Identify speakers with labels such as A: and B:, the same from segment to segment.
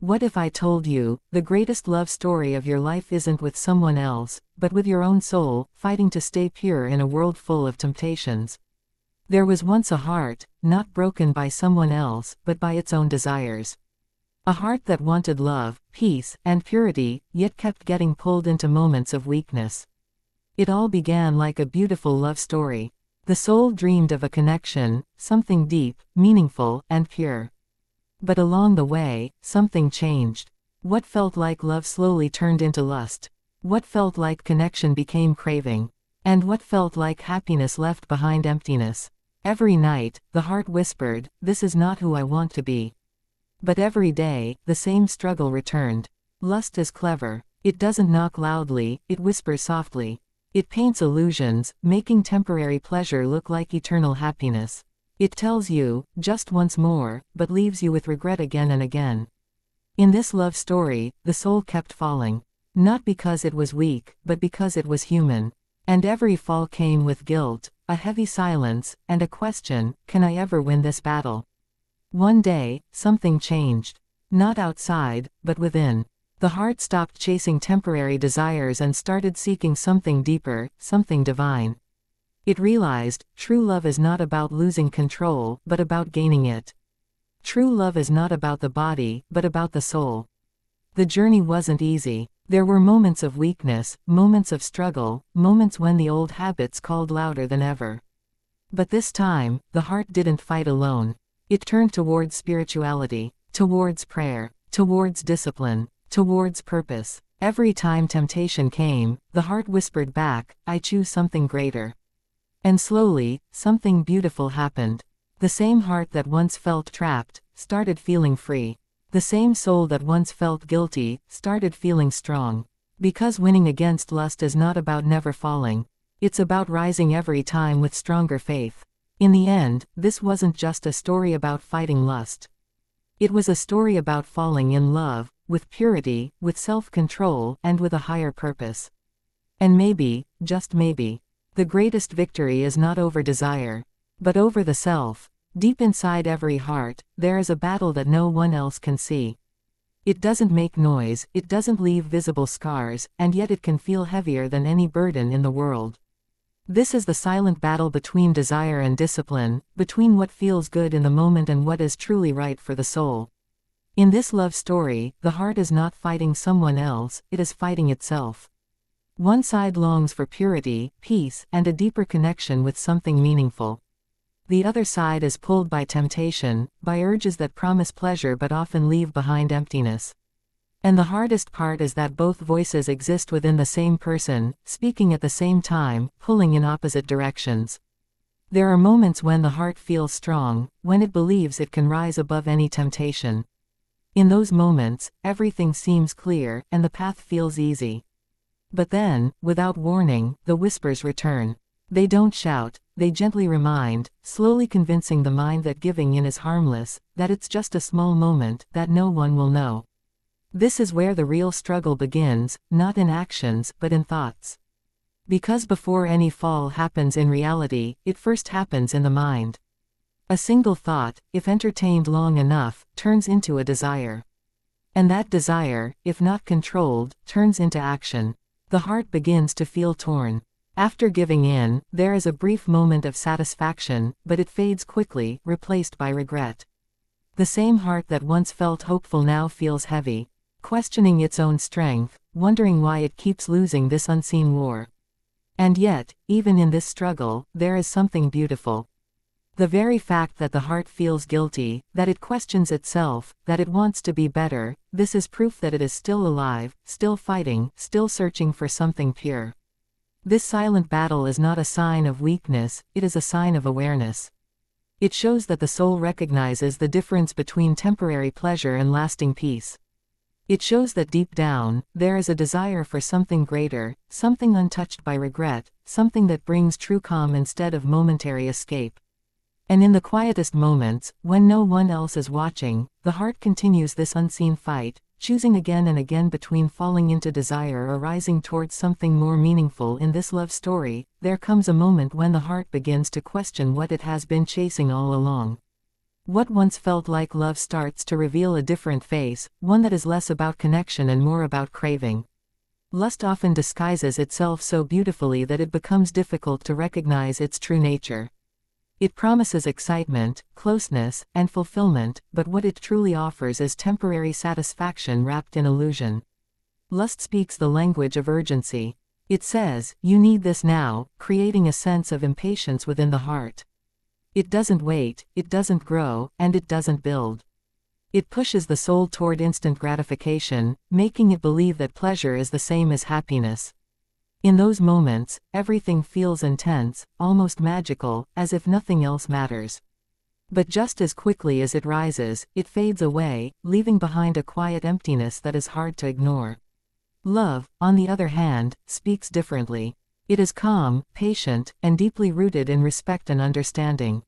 A: What if I told you, the greatest love story of your life isn't with someone else, but with your own soul, fighting to stay pure in a world full of temptations? There was once a heart, not broken by someone else, but by its own desires. A heart that wanted love, peace, and purity, yet kept getting pulled into moments of weakness. It all began like a beautiful love story. The soul dreamed of a connection, something deep, meaningful, and pure. But along the way, something changed. What felt like love slowly turned into lust. What felt like connection became craving. And what felt like happiness left behind emptiness. Every night, the heart whispered, "This is not who I want to be." But every day, the same struggle returned. Lust is clever. It doesn't knock loudly, it whispers softly. It paints illusions, making temporary pleasure look like eternal happiness. It tells you, just once more, but leaves you with regret again and again. In this love story, the soul kept falling. Not because it was weak, but because it was human. And every fall came with guilt, a heavy silence, and a question, can I ever win this battle? One day, something changed. Not outside, but within. The heart stopped chasing temporary desires and started seeking something deeper, something divine. It realized, true love is not about losing control, but about gaining it. True love is not about the body, but about the soul. The journey wasn't easy. There were moments of weakness, moments of struggle, moments when the old habits called louder than ever. But this time, the heart didn't fight alone. It turned towards spirituality, towards prayer, towards discipline, towards purpose. Every time temptation came, the heart whispered back, I choose something greater. And slowly, something beautiful happened. The same heart that once felt trapped, started feeling free. The same soul that once felt guilty, started feeling strong. Because winning against lust is not about never falling. It's about rising every time with stronger faith. In the end, this wasn't just a story about fighting lust. It was a story about falling in love, with purity, with self-control, and with a higher purpose. And maybe, just maybe, the greatest victory is not over desire, but over the self. Deep inside every heart, there is a battle that no one else can see. It doesn't make noise, it doesn't leave visible scars, and yet it can feel heavier than any burden in the world. This is the silent battle between desire and discipline, between what feels good in the moment and what is truly right for the soul. In this love story, the heart is not fighting someone else, it is fighting itself. One side longs for purity, peace, and a deeper connection with something meaningful. The other side is pulled by temptation, by urges that promise pleasure but often leave behind emptiness. And the hardest part is that both voices exist within the same person, speaking at the same time, pulling in opposite directions. There are moments when the heart feels strong, when it believes it can rise above any temptation. In those moments, everything seems clear, and the path feels easy. But then, without warning, the whispers return. They don't shout, they gently remind, slowly convincing the mind that giving in is harmless, that it's just a small moment, that no one will know. This is where the real struggle begins, not in actions, but in thoughts. Because before any fall happens in reality, it first happens in the mind. A single thought, if entertained long enough, turns into a desire. And that desire, if not controlled, turns into action. The heart begins to feel torn. After giving in, there is a brief moment of satisfaction, but it fades quickly, replaced by regret. The same heart that once felt hopeful now feels heavy, questioning its own strength, wondering why it keeps losing this unseen war. And yet, even in this struggle, there is something beautiful. The very fact that the heart feels guilty, that it questions itself, that it wants to be better, this is proof that it is still alive, still fighting, still searching for something pure. This silent battle is not a sign of weakness, it is a sign of awareness. It shows that the soul recognizes the difference between temporary pleasure and lasting peace. It shows that deep down, there is a desire for something greater, something untouched by regret, something that brings true calm instead of momentary escape. And in the quietest moments, when no one else is watching, the heart continues this unseen fight, choosing again and again between falling into desire or rising towards something more meaningful. In this love story, there comes a moment when the heart begins to question what it has been chasing all along. What once felt like love starts to reveal a different face, one that is less about connection and more about craving. Lust often disguises itself so beautifully that it becomes difficult to recognize its true nature. It promises excitement, closeness, and fulfillment, but what it truly offers is temporary satisfaction wrapped in illusion. Lust speaks the language of urgency. It says, "You need this now," creating a sense of impatience within the heart. It doesn't wait, it doesn't grow, and it doesn't build. It pushes the soul toward instant gratification, making it believe that pleasure is the same as happiness. In those moments, everything feels intense, almost magical, as if nothing else matters. But just as quickly as it rises, it fades away, leaving behind a quiet emptiness that is hard to ignore. Love, on the other hand, speaks differently. It is calm, patient, and deeply rooted in respect and understanding.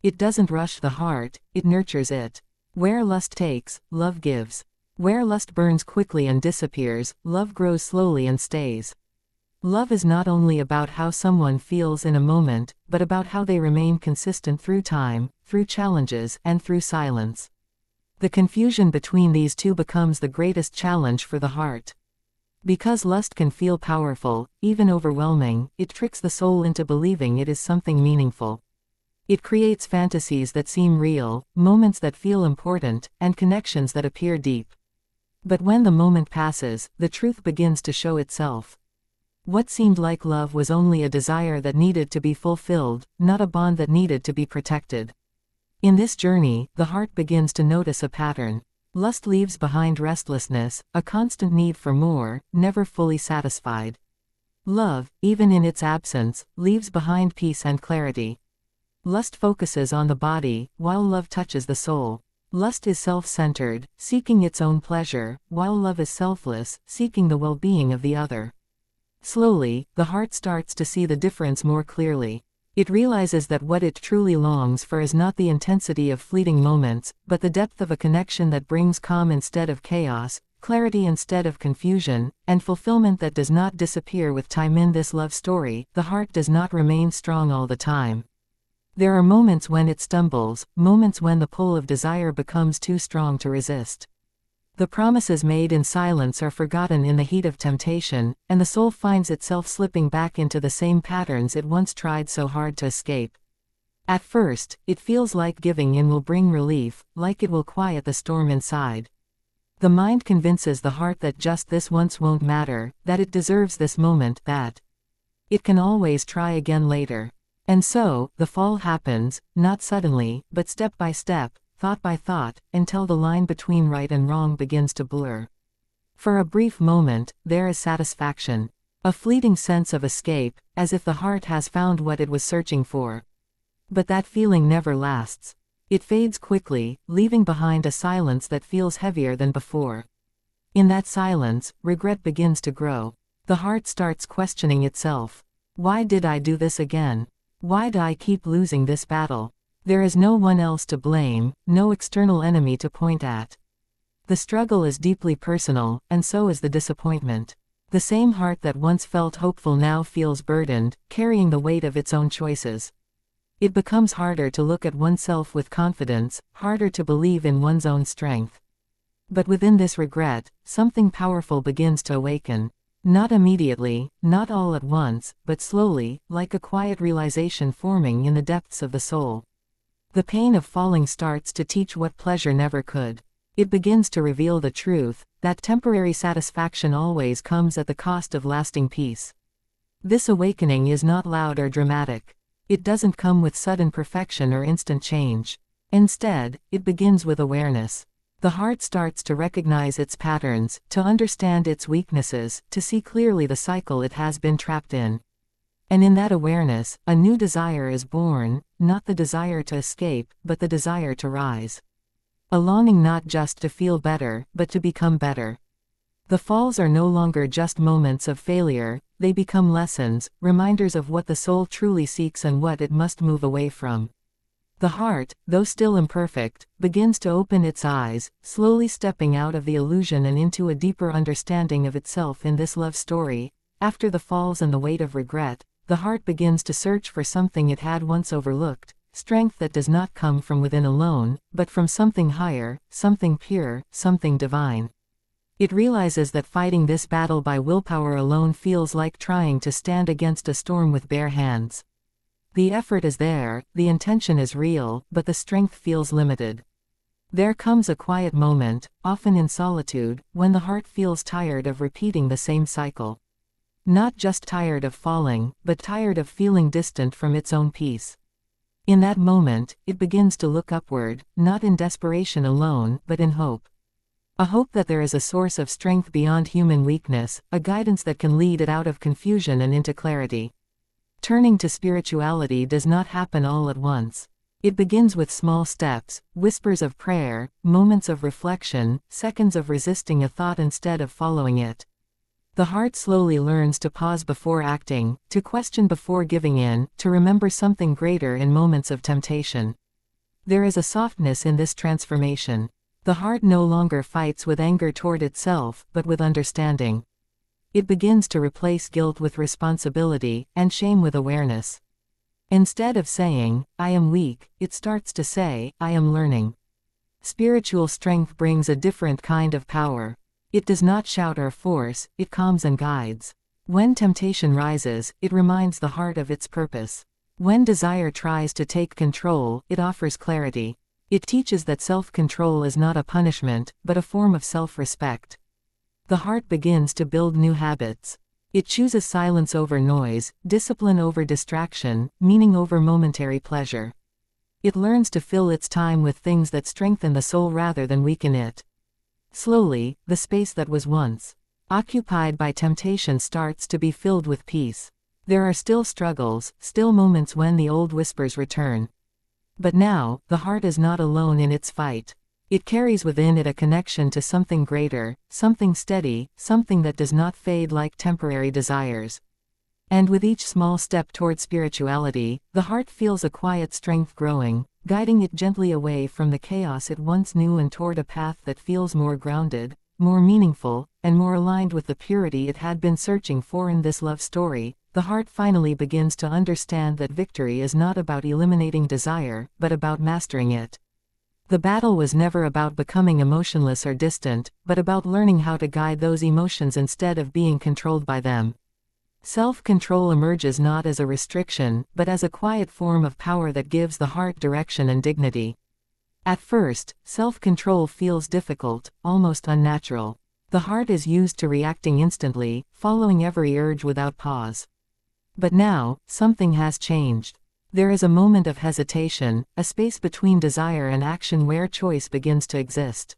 A: It doesn't rush the heart, it nurtures it. Where lust takes, love gives. Where lust burns quickly and disappears, love grows slowly and stays. Love is not only about how someone feels in a moment, but about how they remain consistent through time, through challenges, and through silence. The confusion between these two becomes the greatest challenge for the heart. Because lust can feel powerful, even overwhelming, it tricks the soul into believing it is something meaningful. It creates fantasies that seem real, moments that feel important, and connections that appear deep. But when the moment passes, the truth begins to show itself. What seemed like love was only a desire that needed to be fulfilled, not a bond that needed to be protected. In this journey, the heart begins to notice a pattern. Lust leaves behind restlessness, a constant need for more, never fully satisfied. Love, even in its absence, leaves behind peace and clarity. Lust focuses on the body, while love touches the soul. Lust is self-centered, seeking its own pleasure, while love is selfless, seeking the well-being of the other. Slowly, the heart starts to see the difference more clearly. It realizes that what it truly longs for is not the intensity of fleeting moments, but the depth of a connection that brings calm instead of chaos, clarity instead of confusion, and fulfillment that does not disappear with time. In this love story, the heart does not remain strong all the time. There are moments when it stumbles, moments when the pull of desire becomes too strong to resist. The promises made in silence are forgotten in the heat of temptation, and the soul finds itself slipping back into the same patterns it once tried so hard to escape. At first, it feels like giving in will bring relief, like it will quiet the storm inside. The mind convinces the heart that just this once won't matter, that it deserves this moment, that it can always try again later. And so, the fall happens, not suddenly, but step by step, thought by thought, until the line between right and wrong begins to blur. For a brief moment, there is satisfaction. A fleeting sense of escape, as if the heart has found what it was searching for. But that feeling never lasts. It fades quickly, leaving behind a silence that feels heavier than before. In that silence, regret begins to grow. The heart starts questioning itself. Why did I do this again? Why do I keep losing this battle? There is no one else to blame, no external enemy to point at. The struggle is deeply personal, and so is the disappointment. The same heart that once felt hopeful now feels burdened, carrying the weight of its own choices. It becomes harder to look at oneself with confidence, harder to believe in one's own strength. But within this regret, something powerful begins to awaken. Not immediately, not all at once, but slowly, like a quiet realization forming in the depths of the soul. The pain of falling starts to teach what pleasure never could. It begins to reveal the truth, that temporary satisfaction always comes at the cost of lasting peace. This awakening is not loud or dramatic. It doesn't come with sudden perfection or instant change. Instead, it begins with awareness. The heart starts to recognize its patterns, to understand its weaknesses, to see clearly the cycle it has been trapped in. And in that awareness, a new desire is born, not the desire to escape, but the desire to rise. A longing not just to feel better, but to become better. The falls are no longer just moments of failure, they become lessons, reminders of what the soul truly seeks and what it must move away from. The heart, though still imperfect, begins to open its eyes, slowly stepping out of the illusion and into a deeper understanding of itself. In this love story, after the falls and the weight of regret, the heart begins to search for something it had once overlooked, strength that does not come from within alone, but from something higher, something pure, something divine. It realizes that fighting this battle by willpower alone feels like trying to stand against a storm with bare hands. The effort is there, the intention is real, but the strength feels limited. There comes a quiet moment, often in solitude, when the heart feels tired of repeating the same cycle. Not just tired of falling, but tired of feeling distant from its own peace. In that moment, it begins to look upward, not in desperation alone, but in hope. A hope that there is a source of strength beyond human weakness, a guidance that can lead it out of confusion and into clarity. Turning to spirituality does not happen all at once. It begins with small steps, whispers of prayer, moments of reflection, seconds of resisting a thought instead of following it. The heart slowly learns to pause before acting, to question before giving in, to remember something greater in moments of temptation. There is a softness in this transformation. The heart no longer fights with anger toward itself, but with understanding. It begins to replace guilt with responsibility, and shame with awareness. Instead of saying, "I am weak," it starts to say, "I am learning." Spiritual strength brings a different kind of power. It does not shout or force, it calms and guides. When temptation rises, it reminds the heart of its purpose. When desire tries to take control, it offers clarity. It teaches that self-control is not a punishment, but a form of self-respect. The heart begins to build new habits. It chooses silence over noise, discipline over distraction, meaning over momentary pleasure. It learns to fill its time with things that strengthen the soul rather than weaken it. Slowly, the space that was once occupied by temptation starts to be filled with peace. There are still struggles, still moments when the old whispers return. But now, the heart is not alone in its fight. It carries within it a connection to something greater, something steady, something that does not fade like temporary desires. And with each small step toward spirituality, the heart feels a quiet strength growing, guiding it gently away from the chaos it once knew and toward a path that feels more grounded, more meaningful, and more aligned with the purity it had been searching for. In this love story, the heart finally begins to understand that victory is not about eliminating desire, but about mastering it. The battle was never about becoming emotionless or distant, but about learning how to guide those emotions instead of being controlled by them. Self-control emerges not as a restriction, but as a quiet form of power that gives the heart direction and dignity. At first, self-control feels difficult, almost unnatural. The heart is used to reacting instantly, following every urge without pause. But now, something has changed. There is a moment of hesitation, a space between desire and action where choice begins to exist.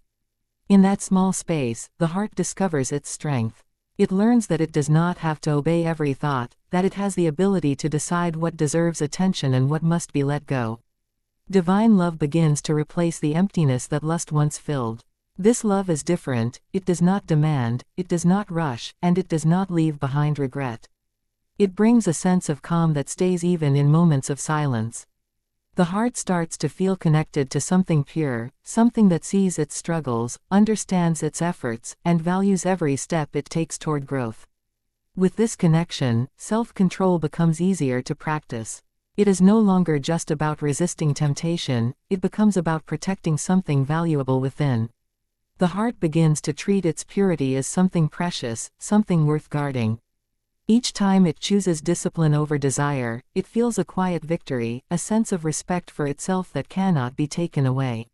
A: In that small space, the heart discovers its strength. It learns that it does not have to obey every thought, that it has the ability to decide what deserves attention and what must be let go. Divine love begins to replace the emptiness that lust once filled. This love is different, it does not demand, it does not rush, and it does not leave behind regret. It brings a sense of calm that stays even in moments of silence. The heart starts to feel connected to something pure, something that sees its struggles, understands its efforts, and values every step it takes toward growth. With this connection, self-control becomes easier to practice. It is no longer just about resisting temptation, it becomes about protecting something valuable within. The heart begins to treat its purity as something precious, something worth guarding. Each time it chooses discipline over desire, it feels a quiet victory, a sense of respect for itself that cannot be taken away.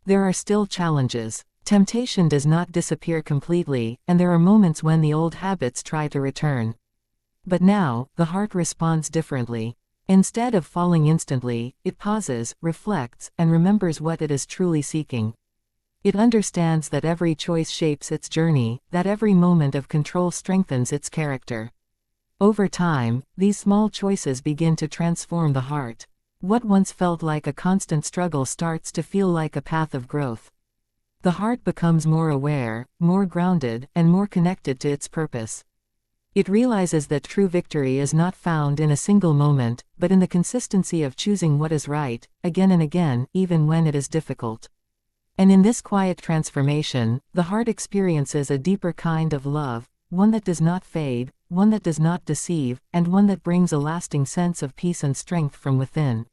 A: There are still challenges. Temptation does not disappear completely, and there are moments when the old habits try to return. But now, the heart responds differently. Instead of falling instantly, it pauses, reflects, and remembers what it is truly seeking. It understands that every choice shapes its journey, that every moment of control strengthens its character. Over time, these small choices begin to transform the heart. What once felt like a constant struggle starts to feel like a path of growth. The heart becomes more aware, more grounded, and more connected to its purpose. It realizes that true victory is not found in a single moment, but in the consistency of choosing what is right, again and again, even when it is difficult. And in this quiet transformation, the heart experiences a deeper kind of love, one that does not fade, one that does not deceive, and one that brings a lasting sense of peace and strength from within.